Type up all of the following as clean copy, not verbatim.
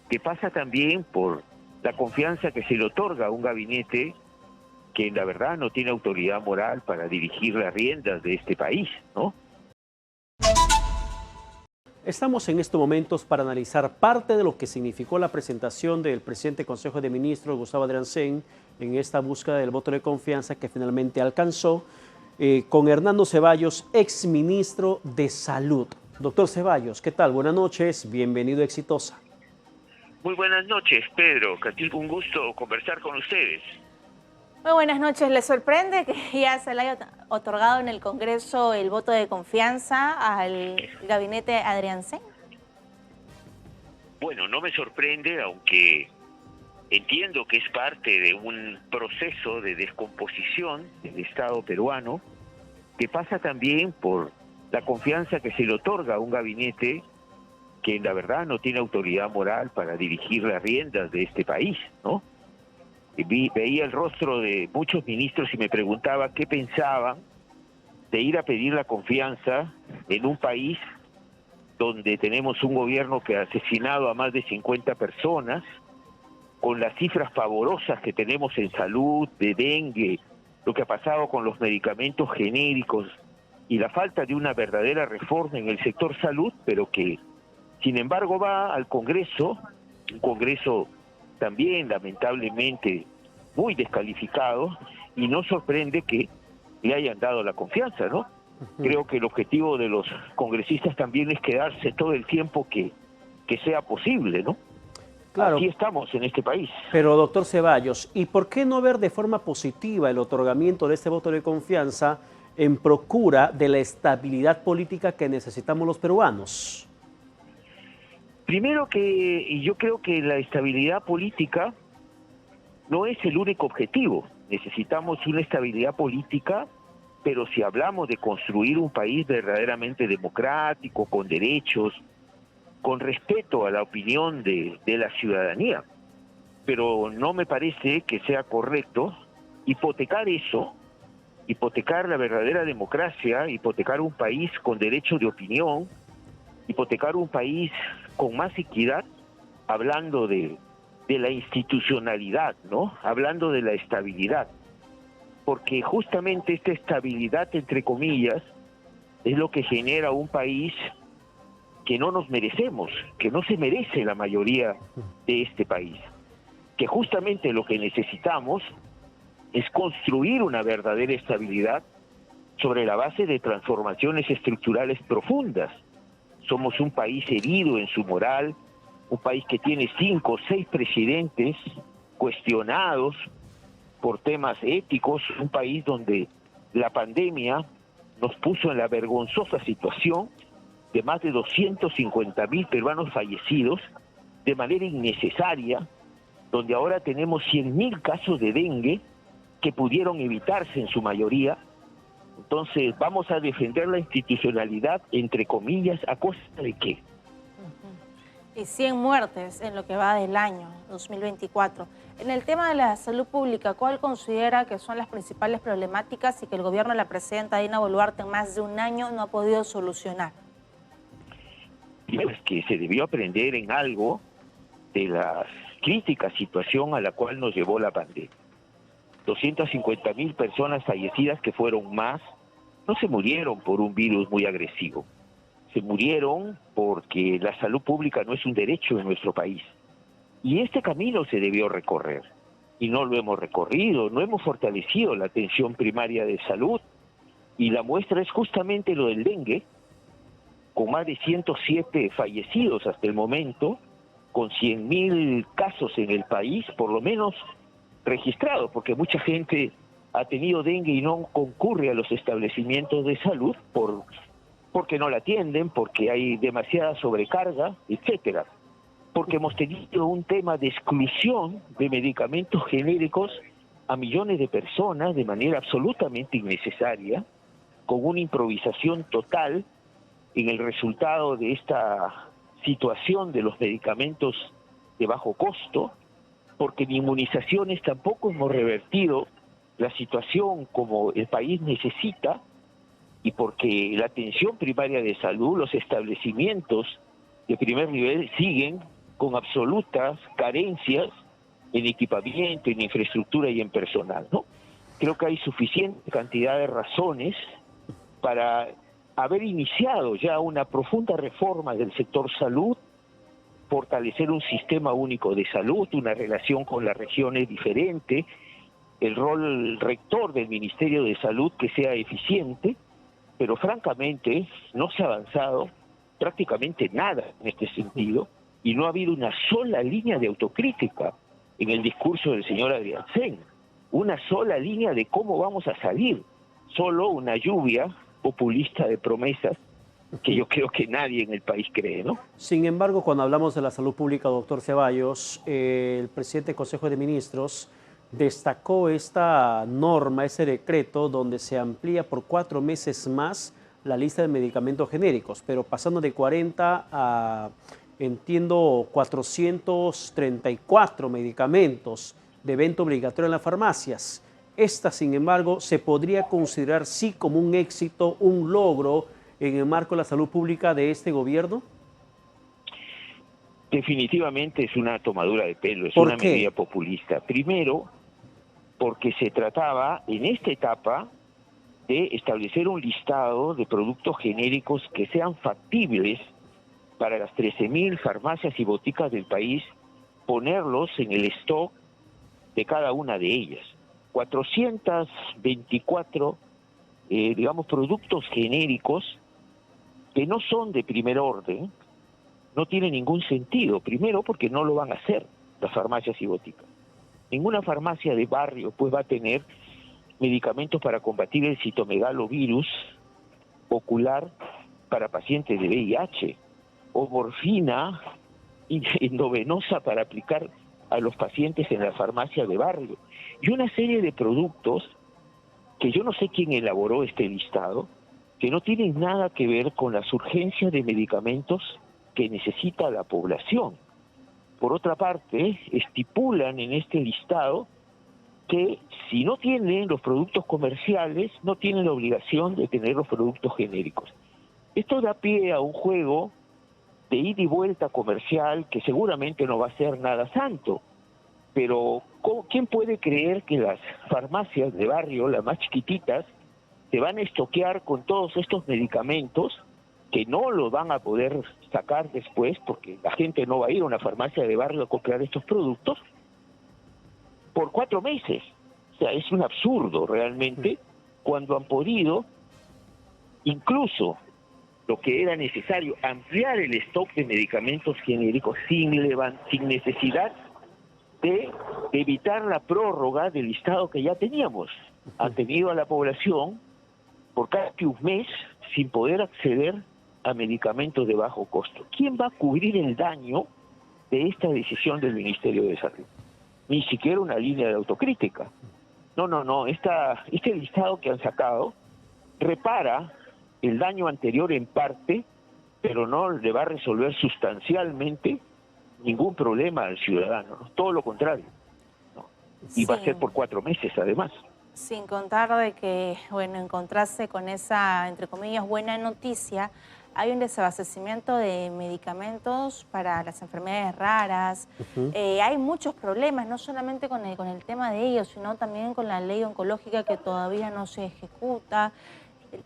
que pasa también por la confianza que se le otorga a un gabinete que la verdad no tiene autoridad moral para dirigir las riendas de este país, ¿no? Estamos en estos momentos para analizar parte de lo que significó la presentación del presidente del Consejo de Ministros, Gustavo Adrianzén, en esta búsqueda del voto de confianza que finalmente alcanzó, con Hernando Ceballos, exministro de Salud. Doctor Ceballos, ¿qué tal? Buenas noches, bienvenido a Exitosa. Muy buenas noches, Pedro. Catil, un gusto conversar con ustedes. Muy buenas noches. ¿Les sorprende que ya se le haya otorgado en el Congreso el voto de confianza al gabinete Adrianzén? Bueno, no me sorprende, aunque entiendo que es parte de un proceso de descomposición del Estado peruano, que pasa también por la confianza que se le otorga a un gabinete que la verdad no tiene autoridad moral para dirigir las riendas de este país, ¿no? Veía el rostro de muchos ministros y me preguntaba qué pensaban de ir a pedir la confianza en un país donde tenemos un gobierno que ha asesinado a más de 50 personas, con las cifras pavorosas que tenemos en salud, de dengue, lo que ha pasado con los medicamentos genéricos y la falta de una verdadera reforma en el sector salud, pero que sin embargo va al Congreso, un Congreso también lamentablemente muy descalificado, y no sorprende que le hayan dado la confianza, ¿no? Creo que el objetivo de los congresistas también es quedarse todo el tiempo que sea posible, ¿no? Claro. Así estamos en este país. Pero doctor Ceballos, ¿y por qué no ver de forma positiva el otorgamiento de este voto de confianza en procura de la estabilidad política que necesitamos los peruanos? Primero que yo creo que la estabilidad política no es el único objetivo. Necesitamos una estabilidad política, pero si hablamos de construir un país verdaderamente democrático, con derechos, con respeto a la opinión de la ciudadanía. Pero no me parece que sea correcto hipotecar eso, hipotecar la verdadera democracia, hipotecar un país con derecho de opinión, hipotecar un país con más equidad, hablando de la institucionalidad, ¿no? Hablando de la estabilidad. Porque justamente esta estabilidad, entre comillas, es lo que genera un país que no nos merecemos, que no se merece la mayoría de este país. Que justamente lo que necesitamos es construir una verdadera estabilidad sobre la base de transformaciones estructurales profundas. Somos un país herido en su moral, un país que tiene 5 o 6 presidentes cuestionados por temas éticos, un país donde la pandemia nos puso en la vergonzosa situación de más de 250.000 peruanos fallecidos de manera innecesaria, donde ahora tenemos 100.000 casos de dengue que pudieron evitarse en su mayoría. Entonces, ¿vamos a defender la institucionalidad, entre comillas, a costa de qué? Y 100 muertes en lo que va del año 2024. En el tema de la salud pública, ¿cuál considera que son las principales problemáticas y que el gobierno de la presidenta Dina Boluarte en más de un año no ha podido solucionar? Primero es que se debió aprender en algo de la crítica situación a la cual nos llevó la pandemia. 250.000 personas fallecidas, que fueron más, no se murieron por un virus muy agresivo. Se murieron porque la salud pública no es un derecho en nuestro país. Y este camino se debió recorrer. Y no lo hemos recorrido, no hemos fortalecido la atención primaria de salud. Y la muestra es justamente lo del dengue, con más de 107 fallecidos hasta el momento, con 100.000 casos en el país, por lo menos registrados, porque mucha gente ha tenido dengue y no concurre a los establecimientos de salud porque no la atienden, porque hay demasiada sobrecarga, etcétera. Porque hemos tenido un tema de exclusión de medicamentos genéricos a millones de personas de manera absolutamente innecesaria, con una improvisación total en el resultado de esta situación de los medicamentos de bajo costo, porque en inmunizaciones tampoco hemos revertido la situación como el país necesita, y porque la atención primaria de salud, los establecimientos de primer nivel siguen con absolutas carencias en equipamiento, en infraestructura y en personal, ¿no? Creo que hay suficiente cantidad de razones para haber iniciado ya una profunda reforma del sector salud, fortalecer un sistema único de salud, una relación con las regiones diferente, el rol rector del Ministerio de Salud que sea eficiente, pero francamente no se ha avanzado prácticamente nada en este sentido y no ha habido una sola línea de autocrítica en el discurso del señor Adriancén, una sola línea de cómo vamos a salir, solo una lluvia populista de promesas que yo creo que nadie en el país cree, ¿no? Sin embargo, cuando hablamos de la salud pública, doctor Ceballos, el presidente del Consejo de Ministros destacó esta norma, ese decreto, donde se amplía por 4 meses más la lista de medicamentos genéricos, pero pasando de 40 a, entiendo, 434 medicamentos de venta obligatoria en las farmacias. Esta, sin embargo, se podría considerar sí como un éxito, un logro en el marco de la salud pública de este gobierno. Definitivamente es una tomadura de pelo, es ¿Por una qué? medida populista. Primero, porque se trataba en esta etapa de establecer un listado de productos genéricos que sean factibles para las 13.000 farmacias y boticas del país, ponerlos en el stock de cada una de ellas. 424, digamos, productos genéricos que no son de primer orden, no tiene ningún sentido. Primero, porque no lo van a hacer las farmacias y boticas. Ninguna farmacia de barrio pues va a tener medicamentos para combatir el citomegalovirus ocular para pacientes de VIH, o morfina endovenosa para aplicar a los pacientes en la farmacia de barrio, y una serie de productos que yo no sé quién elaboró este listado, que no tienen nada que ver con las urgencias de medicamentos que necesita la población. Por otra parte, estipulan en este listado que si no tienen los productos comerciales, no tienen la obligación de tener los productos genéricos. Esto da pie a un juego de ida y vuelta comercial que seguramente no va a ser nada santo, pero ¿quién puede creer que las farmacias de barrio, las más chiquititas, se van a estoquear con todos estos medicamentos que no los van a poder sacar después porque la gente no va a ir a una farmacia de barrio a comprar estos productos por 4 meses? O sea, es un absurdo realmente cuando han podido, incluso lo que era necesario, ampliar el stock de medicamentos genéricos sin necesidad de evitar la prórroga del listado que ya teníamos. Han tenido a la población por casi un mes sin poder acceder a medicamentos de bajo costo. ¿Quién va a cubrir el daño de esta decisión del Ministerio de Salud? Ni siquiera una línea de autocrítica. No. Este listado que han sacado repara el daño anterior en parte, pero no le va a resolver sustancialmente ningún problema al ciudadano, ¿no? Todo lo contrario, ¿no? Y va a ser por 4 meses además. Sin contar de que, bueno, encontrarse con esa, entre comillas, buena noticia, hay un desabastecimiento de medicamentos para las enfermedades raras. Hay muchos problemas, no solamente con el tema de ellos, sino también con la ley oncológica que todavía no se ejecuta,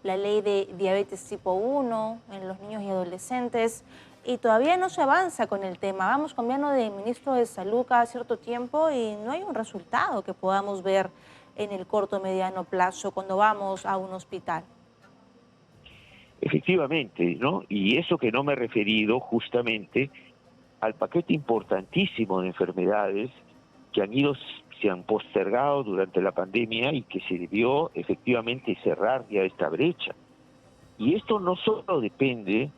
la ley de diabetes tipo 1 en los niños y adolescentes, y todavía no se avanza con el tema. Vamos cambiando de ministro de Salud cada cierto tiempo y no hay un resultado que podamos ver en el corto o mediano plazo cuando vamos a un hospital. Efectivamente, ¿no? Y eso que no me he referido justamente al paquete importantísimo de enfermedades que se han postergado durante la pandemia y que se debió efectivamente cerrar ya esta brecha. Y esto no solo depende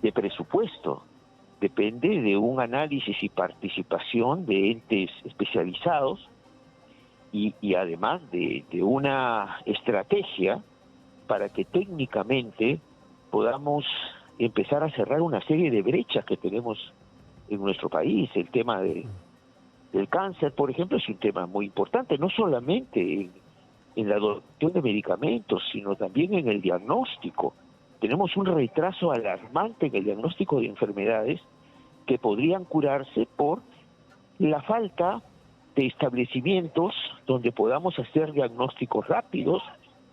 de presupuesto, depende de un análisis y participación de entes especializados y además de una estrategia para que técnicamente podamos empezar a cerrar una serie de brechas que tenemos en nuestro país. El tema del cáncer, por ejemplo, es un tema muy importante, no solamente en la dotación de medicamentos, sino también en el diagnóstico. Tenemos un retraso alarmante en el diagnóstico de enfermedades que podrían curarse por la falta de establecimientos donde podamos hacer diagnósticos rápidos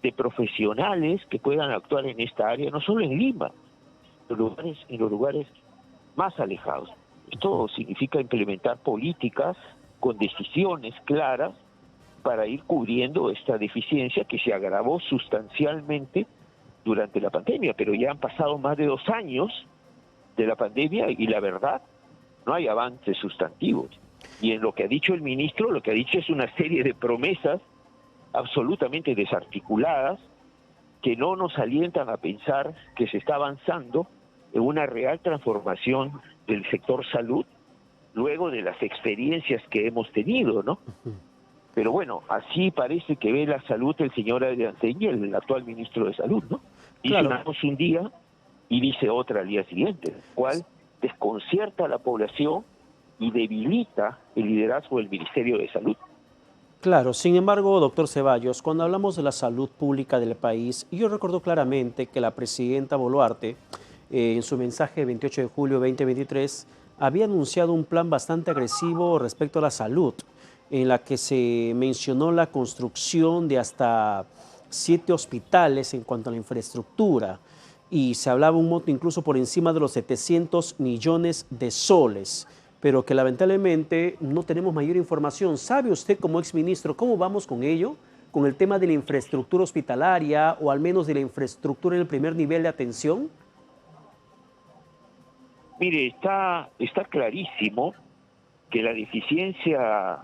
de profesionales que puedan actuar en esta área, no solo en Lima, en los lugares más alejados. Esto significa implementar políticas con decisiones claras para ir cubriendo esta deficiencia que se agravó sustancialmente durante la pandemia, pero ya han pasado más de 2 años de la pandemia y la verdad, no hay avances sustantivos. Y en lo que ha dicho el ministro, lo que ha dicho es una serie de promesas absolutamente desarticuladas que no nos alientan a pensar que se está avanzando en una real transformación del sector salud luego de las experiencias que hemos tenido, ¿no? Pero bueno, así parece que ve la salud el señor Adrián Sengui, el actual ministro de Salud, ¿no? Dice Claro. una cosa un día y dice otra al día siguiente, lo cual desconcierta a la población y debilita el liderazgo del Ministerio de Salud. Claro, sin embargo, doctor Ceballos, cuando hablamos de la salud pública del país, yo recuerdo claramente que la presidenta Boluarte, en su mensaje del 28 de julio de 2023, había anunciado un plan bastante agresivo respecto a la salud, en la que se mencionó la construcción de hasta 7 hospitales en cuanto a la infraestructura, y se hablaba un monto incluso por encima de los 700 millones de soles, pero que lamentablemente no tenemos mayor información. ¿Sabe usted como exministro cómo vamos con ello? Con el tema de la infraestructura hospitalaria o al menos de la infraestructura en el primer nivel de atención. Mire, está clarísimo que la deficiencia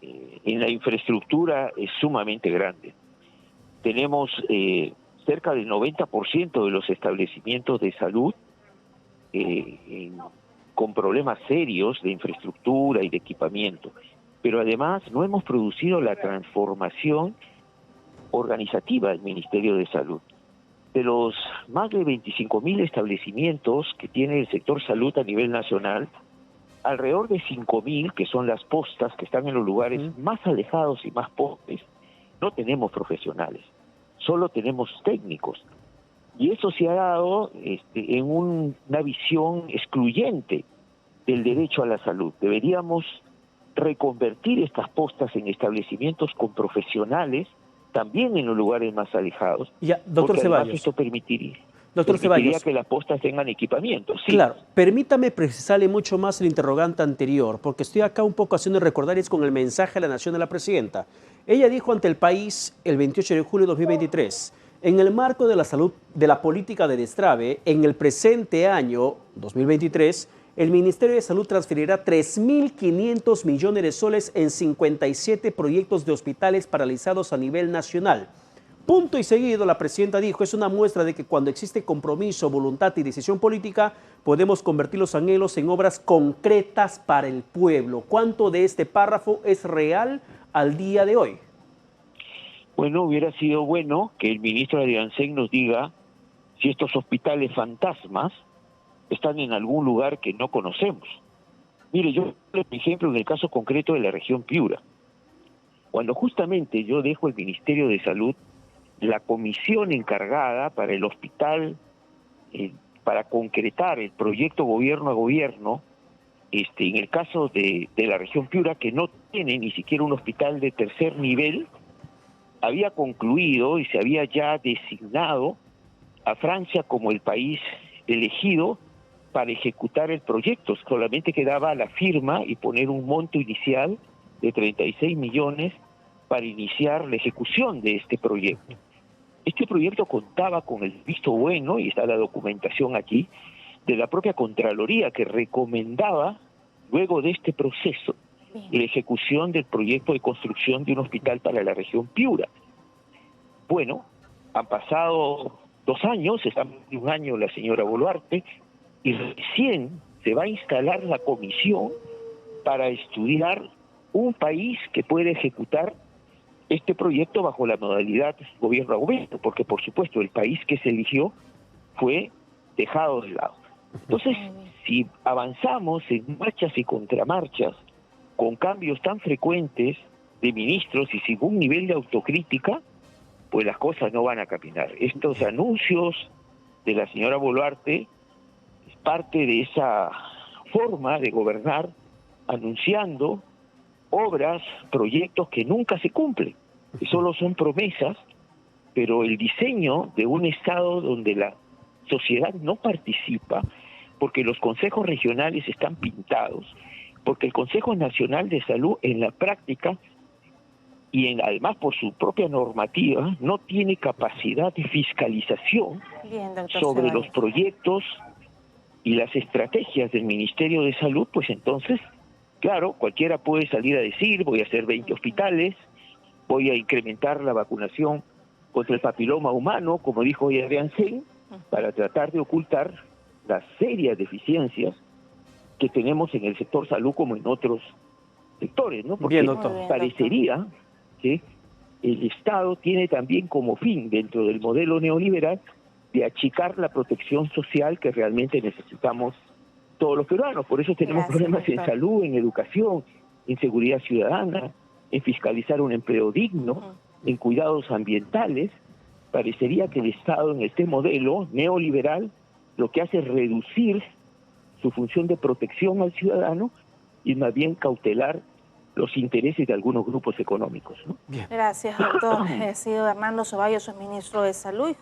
en la infraestructura es sumamente grande. Tenemos cerca del 90% de los establecimientos de salud con problemas serios de infraestructura y de equipamiento. Pero además no hemos producido la transformación organizativa del Ministerio de Salud. De los más de 25.000 establecimientos que tiene el sector salud a nivel nacional, alrededor de 5.000, que son las postas que están en los lugares más alejados y más pobres, no tenemos profesionales, solo tenemos técnicos. Y eso se ha dado en una visión excluyente del derecho a la salud. Deberíamos reconvertir estas postas en establecimientos con profesionales, también en los lugares más alejados. Ya, doctor porque además Ceballos. esto permitiría Ceballos, que las postas tengan equipamiento. Sí. claro, permítame precisarle mucho más el interrogante anterior, porque estoy acá un poco haciendo recordar es con el mensaje a la nación de la presidenta. Ella dijo ante el país el 28 de julio de 2023, en el marco de la salud de la política de destrave, en el presente año 2023, el Ministerio de Salud transferirá 3.500 millones de soles en 57 proyectos de hospitales paralizados a nivel nacional. Punto y seguido, la presidenta dijo, es una muestra de que cuando existe compromiso, voluntad y decisión política, podemos convertir los anhelos en obras concretas para el pueblo. ¿Cuánto de este párrafo es real al día de hoy? Bueno, hubiera sido bueno que el ministro Adrián Sengui nos diga si estos hospitales fantasmas están en algún lugar que no conocemos. Mire, yo, por ejemplo, en el caso concreto de la región Piura, cuando justamente yo dejo el Ministerio de Salud, la comisión encargada para el hospital, para concretar el proyecto gobierno a gobierno, en el caso de la región Piura, que no tiene ni siquiera un hospital de tercer nivel, había concluido y se había ya designado a Francia como el país elegido para ejecutar el proyecto. Solamente quedaba la firma y poner un monto inicial de 36 millones para iniciar la ejecución de este proyecto. Este proyecto contaba con el visto bueno, y está la documentación aquí, de la propia Contraloría, que recomendaba, luego de este proceso, la ejecución del proyecto de construcción de un hospital para la región Piura. Bueno, han pasado 2 años, está más de 1 año la señora Boluarte, y recién se va a instalar la comisión para estudiar un país que puede ejecutar este proyecto bajo la modalidad gobierno a gobierno, porque por supuesto el país que se eligió fue dejado de lado. Entonces, si avanzamos en marchas y contramarchas, con cambios tan frecuentes de ministros y sin un nivel de autocrítica, pues las cosas no van a caminar. Estos anuncios de la señora Boluarte es parte de esa forma de gobernar anunciando obras, proyectos que nunca se cumplen, que solo son promesas, pero el diseño de un Estado donde la sociedad no participa, porque los consejos regionales están pintados, porque el Consejo Nacional de Salud en la práctica y además por su propia normativa no tiene capacidad de fiscalización sobre los proyectos y las estrategias del Ministerio de Salud, pues entonces, claro, cualquiera puede salir a decir, voy a hacer 20 hospitales, voy a incrementar la vacunación contra el papiloma humano, como dijo hoy Adrián Sen, para tratar de ocultar las serias deficiencias que tenemos en el sector salud como en otros sectores, ¿no? Porque bien, doctor. Parecería que el Estado tiene también como fin, dentro del modelo neoliberal, de achicar la protección social que realmente necesitamos todos los peruanos. Por eso tenemos problemas en salud, en educación, en seguridad ciudadana, en fiscalizar un empleo digno, en cuidados ambientales. Parecería que el Estado en este modelo neoliberal lo que hace es reducir su función de protección al ciudadano y más bien cautelar los intereses de algunos grupos económicos, ¿no? Gracias, doctor. Ha sido Hernando Ceballos, ministro de Salud.